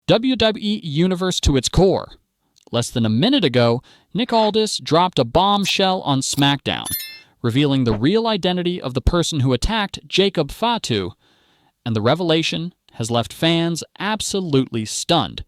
WWE Universe to its core. Less than a minute ago, Nick Aldis dropped a bombshell on SmackDown, revealing the real identity of the person who attacked Jacob Fatu, and the revelation has left fans absolutely stunned.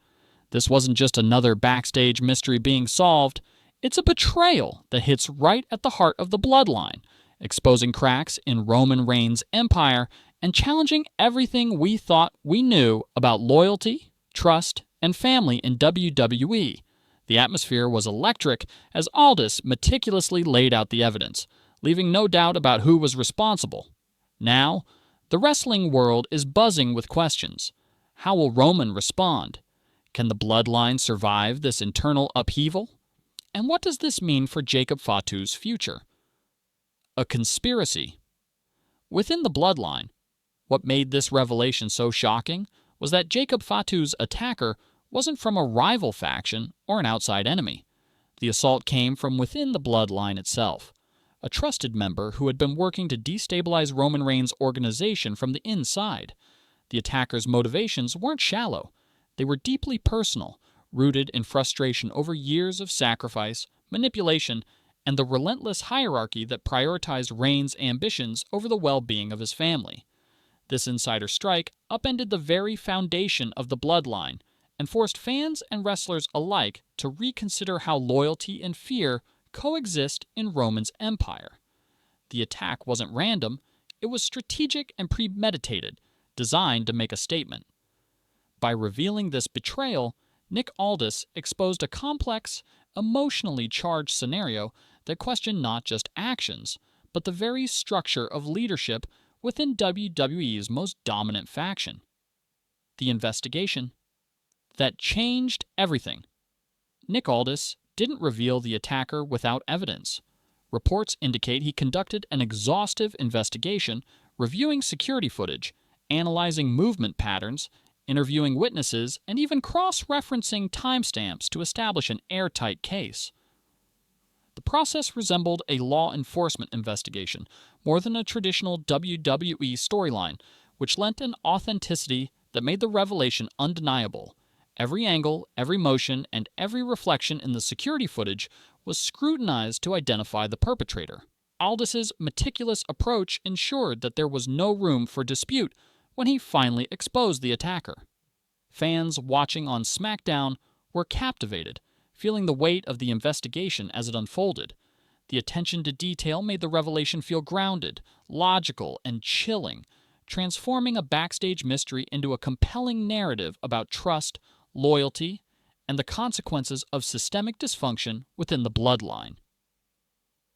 This wasn't just another backstage mystery being solved, it's a betrayal that hits right at the heart of the bloodline, exposing cracks in Roman Reigns' empire and challenging everything we thought we knew about loyalty, trust, and family in WWE. The atmosphere was electric as Aldis meticulously laid out the evidence, leaving no doubt about who was responsible. Now, the wrestling world is buzzing with questions. How will Roman respond? Can the bloodline survive this internal upheaval? And what does this mean for Jacob Fatu's future? A conspiracy. Within the bloodline, what made this revelation so shocking was that Jacob Fatu's attacker wasn't from a rival faction or an outside enemy. The assault came from within the bloodline itself, a trusted member who had been working to destabilize Roman Reigns' organization from the inside. The attacker's motivations weren't shallow. They were deeply personal, rooted in frustration over years of sacrifice, manipulation, and the relentless hierarchy that prioritized Reigns' ambitions over the well-being of his family. This insider strike upended the very foundation of the bloodline and forced fans and wrestlers alike to reconsider how loyalty and fear coexist in Roman's empire. The attack wasn't random, it was strategic and premeditated, designed to make a statement. By revealing this betrayal, Nick Aldis exposed a complex, emotionally charged scenario that questioned not just actions, but the very structure of leadership within WWE's most dominant faction. The investigation that changed everything. Nick Aldis didn't reveal the attacker without evidence. Reports indicate he conducted an exhaustive investigation, reviewing security footage, analyzing movement patterns, interviewing witnesses, and even cross-referencing timestamps to establish an airtight case. The process resembled a law enforcement investigation more than a traditional WWE storyline, which lent an authenticity that made the revelation undeniable. Every angle, every motion, and every reflection in the security footage was scrutinized to identify the perpetrator. Aldis's meticulous approach ensured that there was no room for dispute when he finally exposed the attacker. Fans watching on SmackDown were captivated, feeling the weight of the investigation as it unfolded. The attention to detail made the revelation feel grounded, logical, and chilling, transforming a backstage mystery into a compelling narrative about trust, loyalty, and the consequences of systemic dysfunction within the bloodline.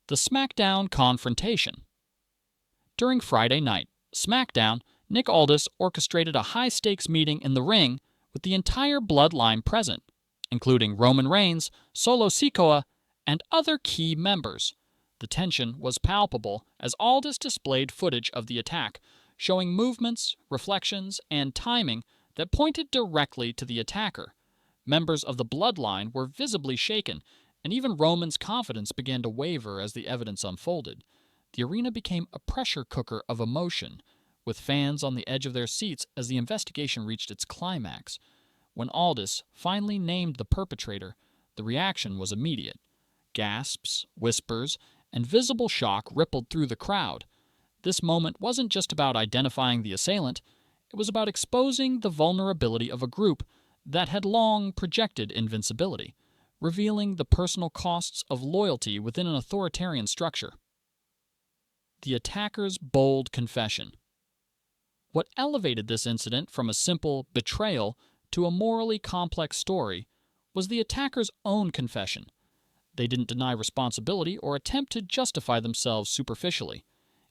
The SmackDown confrontation. During Friday night, SmackDown, Nick Aldis orchestrated a high-stakes meeting in the ring with the entire bloodline present, including Roman Reigns, Solo Sikoa, and other key members. The tension was palpable as Aldis displayed footage of the attack, showing movements, reflections, and timing that pointed directly to the attacker. Members of the bloodline were visibly shaken, and even Roman's confidence began to waver as the evidence unfolded. The arena became a pressure cooker of emotion, with fans on the edge of their seats as the investigation reached its climax. When Aldis finally named the perpetrator, the reaction was immediate. Gasps, whispers, and visible shock rippled through the crowd. This moment wasn't just about identifying the assailant, it was about exposing the vulnerability of a group that had long projected invincibility, revealing the personal costs of loyalty within an authoritarian structure. The attacker's bold confession. What elevated this incident from a simple betrayal to a morally complex story was the attacker's own confession. They didn't deny responsibility or attempt to justify themselves superficially.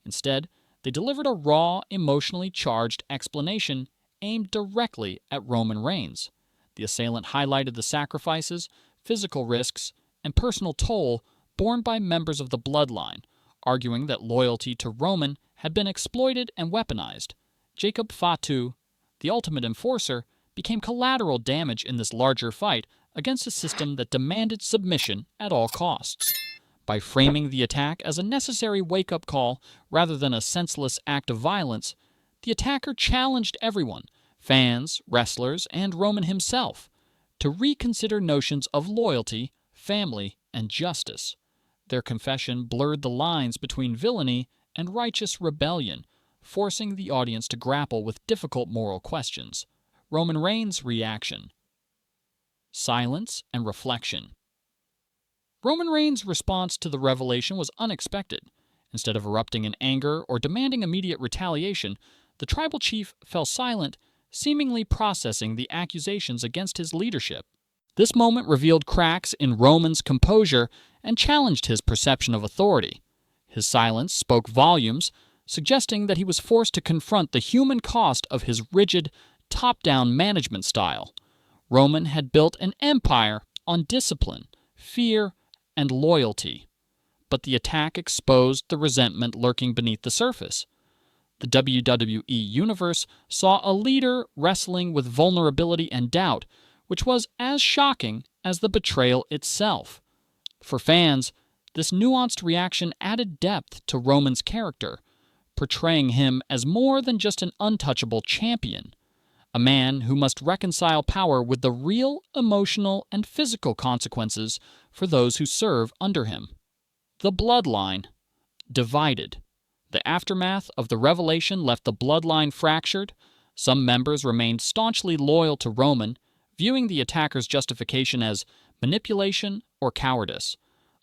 Instead, they delivered a raw, emotionally charged explanation aimed directly at Roman Reigns. The assailant highlighted the sacrifices, physical risks, and personal toll borne by members of the bloodline, arguing that loyalty to Roman had been exploited and weaponized. Jacob Fatu, the ultimate enforcer, became collateral damage in this larger fight against a system that demanded submission at all costs. By framing the attack as a necessary wake-up call rather than a senseless act of violence, the attacker challenged everyone, fans, wrestlers, and Roman himself to reconsider notions of loyalty, family, and justice. Their confession blurred the lines between villainy and righteous rebellion, forcing the audience to grapple with difficult moral questions. Roman Reigns' reaction: silence and reflection. Roman Reigns' response to the revelation was unexpected. Instead of erupting in anger or demanding immediate retaliation, the tribal chief fell silent, seemingly processing the accusations against his leadership. This moment revealed cracks in Roman's composure and challenged his perception of authority. His silence spoke volumes, suggesting that he was forced to confront the human cost of his rigid, top-down management style. Roman had built an empire on discipline, fear, and loyalty. But the attack exposed the resentment lurking beneath the surface. The WWE Universe saw a leader wrestling with vulnerability and doubt, which was as shocking as the betrayal itself. For fans, this nuanced reaction added depth to Roman's character, portraying him as more than just an untouchable champion, a man who must reconcile power with the real emotional and physical consequences for those who serve under him. The bloodline divided. The aftermath of the revelation left the bloodline fractured. Some members remained staunchly loyal to Roman, viewing the attacker's justification as manipulation or cowardice.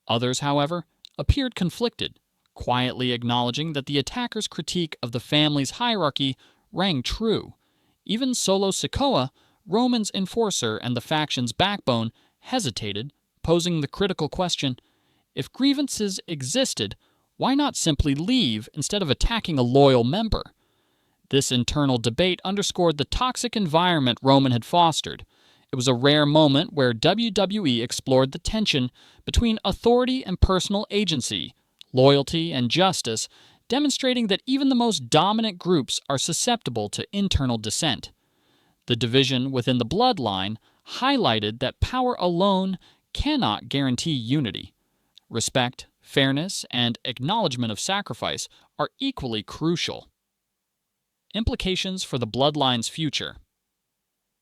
Others, however, appeared conflicted, quietly acknowledging that the attacker's critique of the family's hierarchy rang true. Even Solo Sikoa, Roman's enforcer and the faction's backbone, hesitated, posing the critical question: if grievances existed, why not simply leave instead of attacking a loyal member? This internal debate underscored the toxic environment Roman had fostered. It was a rare moment where WWE explored the tension between authority and personal agency, loyalty and justice, demonstrating that even the most dominant groups are susceptible to internal dissent. The division within the bloodline highlighted that power alone cannot guarantee unity. Respect, fairness, and acknowledgement of sacrifice are equally crucial. Implications for the bloodline's future.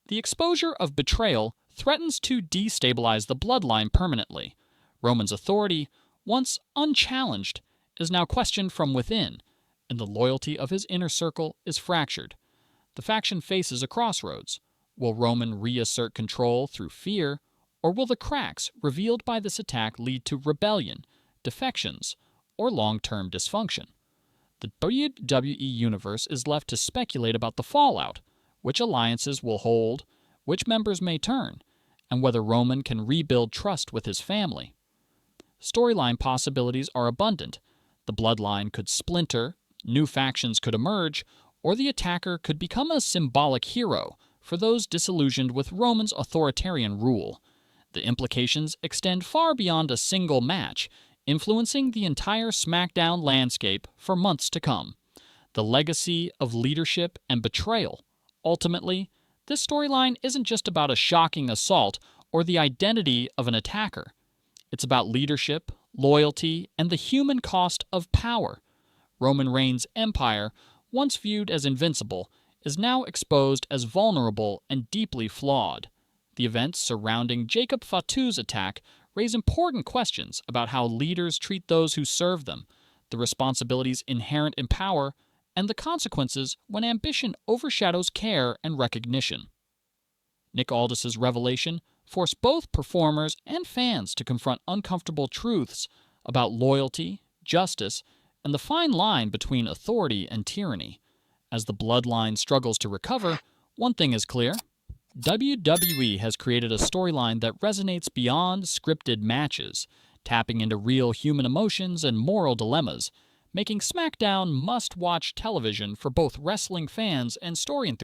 The exposure of betrayal threatens to destabilize the bloodline permanently. Roman's authority, once unchallenged, is now questioned from within, and the loyalty of his inner circle is fractured. The faction faces a crossroads. Will Roman reassert control through fear, or will the cracks revealed by this attack lead to rebellion, defections, or long-term dysfunction? The WWE Universe is left to speculate about the fallout, which alliances will hold, which members may turn, and whether Roman can rebuild trust with his family. Storyline possibilities are abundant. The bloodline could splinter, new factions could emerge, or the attacker could become a symbolic hero for those disillusioned with Roman's authoritarian rule. The implications extend far beyond a single match, influencing the entire SmackDown landscape for months to come. The legacy of leadership and betrayal. Ultimately, this storyline isn't just about a shocking assault or the identity of an attacker. It's about leadership, loyalty, and the human cost of power. Roman Reigns' empire, once viewed as invincible, is now exposed as vulnerable and deeply flawed. The events surrounding Jacob Fatu's attack raise important questions about how leaders treat those who serve them, the responsibilities inherent in power, and the consequences when ambition overshadows care and recognition. Nick Aldis' revelation forced both performers and fans to confront uncomfortable truths about loyalty, justice, and the fine line between authority and tyranny. As the bloodline struggles to recover, one thing is clear: WWE has created a storyline that resonates beyond scripted matches, tapping into real human emotions and moral dilemmas, making SmackDown must-watch television for both wrestling fans and story enthusiasts.